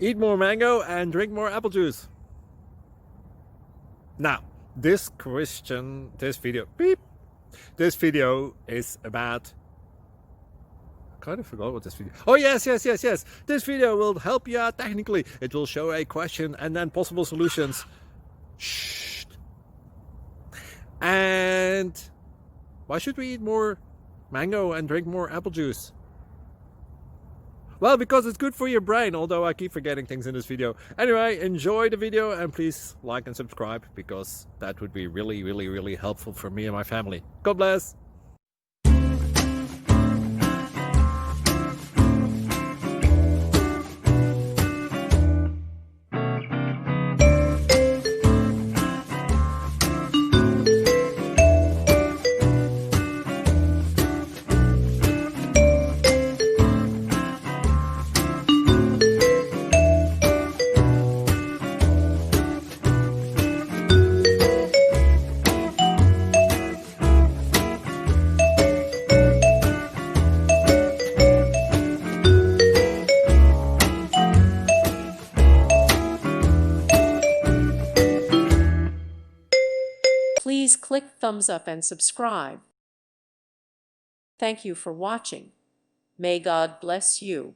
Eat more mango and drink more apple juice. Now, this video is about, I kind of forgot what this video. Oh, yes. This video will help you out technically. It will show a question and then possible solutions. Shh. And why should we eat more mango and drink more apple juice? Well, because it's good for your brain, although I keep forgetting things in this video. Anyway, enjoy the video and please like and subscribe, because that would be really helpful for me and my family. God bless! Please click thumbs up and subscribe. Thank you for watching. May God bless you.